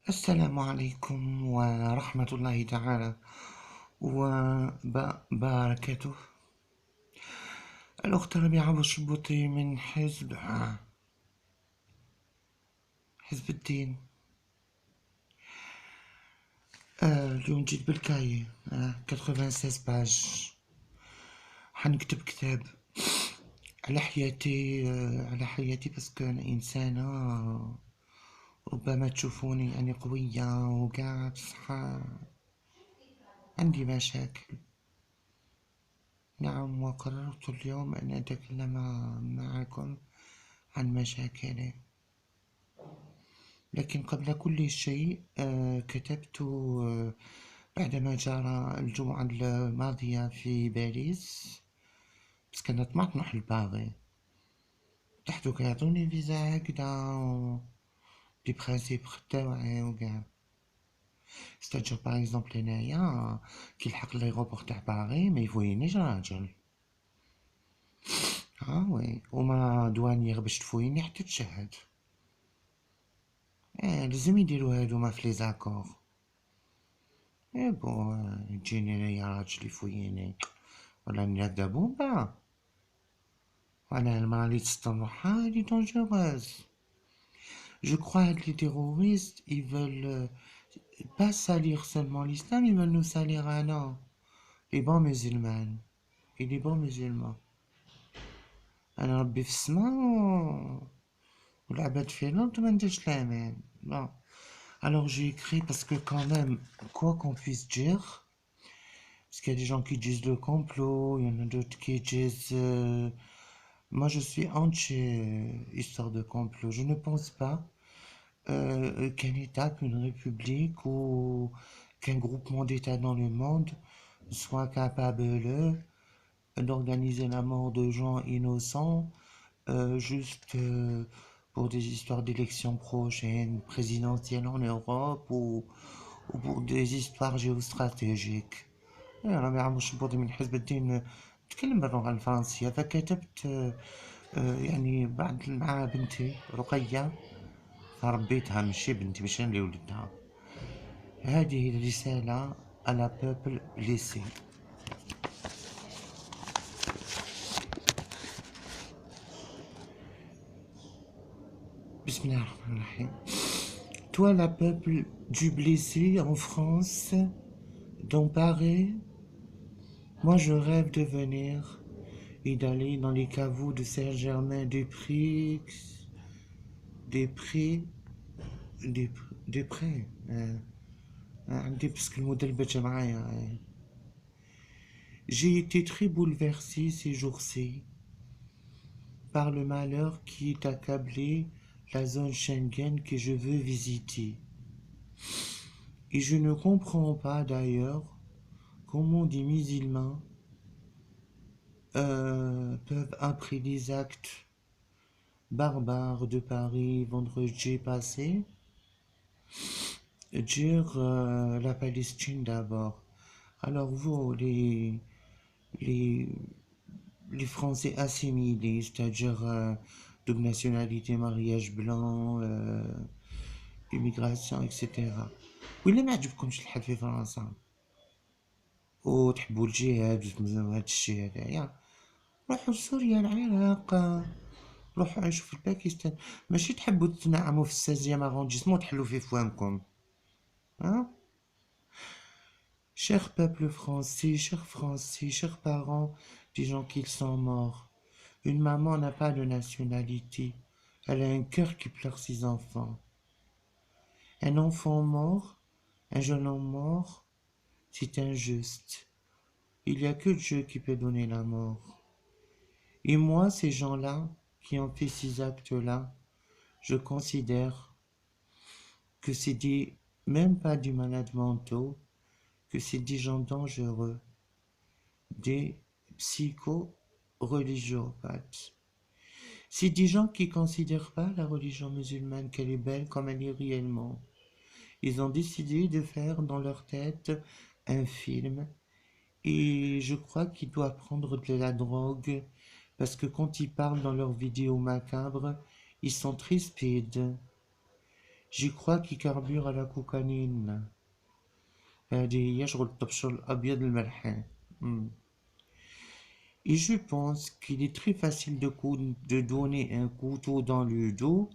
السلام عليكم ورحمة الله تعالى وبركاته. الأخت ربيعة بشبوطي من حزب الدين. اليوم جيت بالكاي 96 باج. حنكتب كتاب على حياتي، على حياتي باسكو أنا إنسانة ربما تشوفوني يعني قوية وقاع، بصح عندي مشاكل. نعم، وقررت اليوم أن أتكلم معكم عن مشاكلي. لكن قبل كل شيء كتبت بعدما جرى الجمعة الماضية في باريس، بس كانت طمعت نروح لباغي. تحتو كيعطوني فيزا هكدا دي برانسيب تاوعي وكاع. ستاجر باغ اكزومبل هنايا كي لحق لايغوبور تاع باغي ما يفوينيش راجل. وي، وما دوانيير باش تفويني حتى تشهد. لازم يديرو هادوما في لي زاكور. بون يجيني انايا راجل يفويني ولا نلقى بومبا، وانا المرا لي تسطر روحها هادي دونجوغوز. Je crois que les terroristes, ils veulent pas salir seulement l'islam, ils veulent nous salir à nous, les bons musulmans et les bons musulmans. أنا ربي في السماء والعباد في الأرض ما نديرش الأمان. Bon. Alors j'ai écrit parce que quand même, quoi qu'on puisse dire, parce qu'il y a des gens qui disent le complot, il y en a d'autres qui disent... moi je suis anti-histoire de complot. Je ne pense pas qu'un État, qu'une république ou qu'un groupement d'États dans le monde soit capable d'organiser la mort de gens innocents juste pour des histoires d'élections prochaines, présidentielles en Europe ou pour des histoires géostratégiques. أنا ما يعرفش بوضي من حزب الدين تكلم باللغة الفرنسية، فكتبت يعني بعد مع بنتي رقية، فربيتها ماشي بنتي ماشي أنا اللي ولدتها. هذه الرسالة على بيبل بليسي. بسم الله الرحمن الرحيم. Toi la peuple du blessé en France, dans Paris, moi je rêve de venir et d'aller dans les caveaux de Saint-Germain-des-Prés, des prés, des prés. عندي باسكو المدربة معايا. J'ai été très bouleversé ces jours-ci par le malheur qui est accablé la zone Schengen que je veux visiter. Et je ne comprends pas d'ailleurs comment des musulmans peuvent, après les actes barbares de Paris vendredi passé, dire la Palestine d'abord. Alors vous, les, les Français assimilés, c'est-à-dire de nationalité, mariage blanc, immigration, etc. ولا ما عجبكمش الحال في فرنسا وتحبوا الجهاد وهاد الشي هدايا، روحوا لسوريا العراق، روحوا عيشوا في باكستان، ماشي تحبوا تنعموا في السازيام اغونديسمون وتحلوا في فوامكم. Cher peuple français, chers parents disant qu'ils sont morts, une maman n'a pas de nationalité, elle a un cœur qui pleure ses enfants. Un enfant mort, un jeune homme mort, c'est injuste. Il n'y a que Dieu qui peut donner la mort. Et moi, ces gens-là, qui ont fait ces actes-là, je considère que c'est même pas des malades mentaux, que c'est des gens dangereux, des psycho-religiopathes. C'est des gens qui ne considèrent pas la religion musulmane qu'elle est belle comme elle est réellement. Ils ont décidé de faire dans leur tête un film et je crois qu'ils doivent prendre de la drogue parce que quand ils parlent dans leurs vidéos macabres, ils sont très speed. j'y crois qu'il carbure à la cocaïne. هذه هي شغل الطبش الأبيض الملحان. Et je pense qu'il est très facile de donner un couteau dans le dos,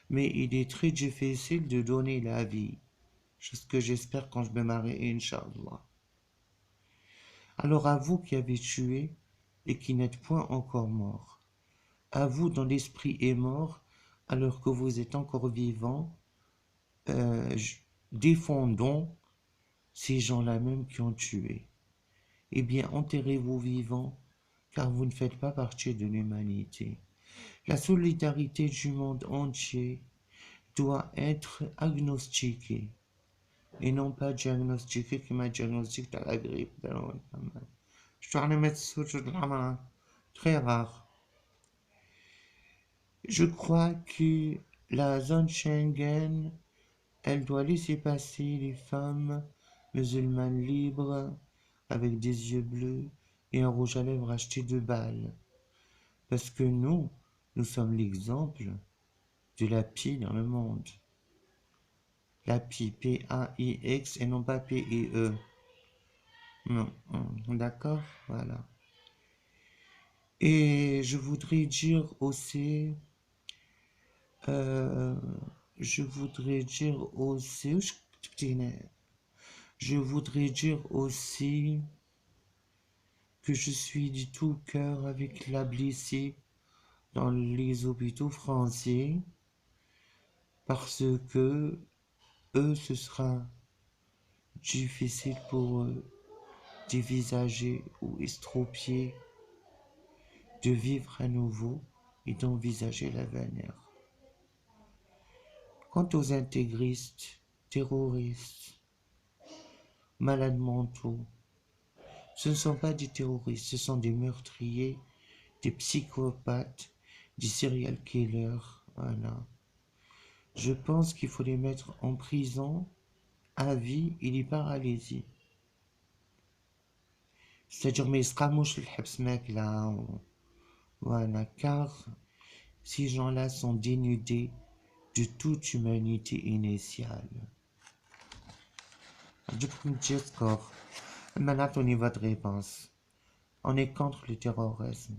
mais il est très difficile de donner la vie. C'est ce que j'espère quand je me marie, Inch'Allah. Alors à vous qui avez tué et qui n'êtes point encore mort, à vous dont l'esprit est mort alors que vous êtes encore vivant, euh, défendons ces gens-là même qui ont tué. Eh bien, enterrez-vous vivants, car vous ne faites pas partie de l'humanité. La solidarité du monde entier doit être agnostiquée et non pas diagnostiquée comme un diagnostic de la grippe. Je dois les mettre sous la main. Très rare. Je crois que la zone Schengen, elle doit laisser passer les femmes musulmanes libres avec des yeux bleus et un rouge à lèvres acheté 2 balles. Parce que nous sommes l'exemple de la PI dans le monde. La PI, P-A-I-X et non pas P-I-E. Non, d'accord, voilà. Et je voudrais dire aussi, euh, je voudrais dire aussi, je voudrais dire aussi que je suis du tout cœur avec la blessée dans les hôpitaux français parce que eux, ce sera difficile pour eux dévisager ou estropier, de vivre à nouveau et d'envisager l'avenir. Quant aux intégristes, terroristes, malades mentaux, ce ne sont pas des terroristes, ce sont des meurtriers, des psychopathes, des serial killers, voilà. Je pense qu'il faut les mettre en prison à vie et les paralyser. C'est-à-dire, mais escamouche le habs mec là, voilà, car ces gens-là sont dénudés de toute humanité initiale. جبتكم تجي سكور. أما نعطوني votre réponse. On est contre le terrorisme.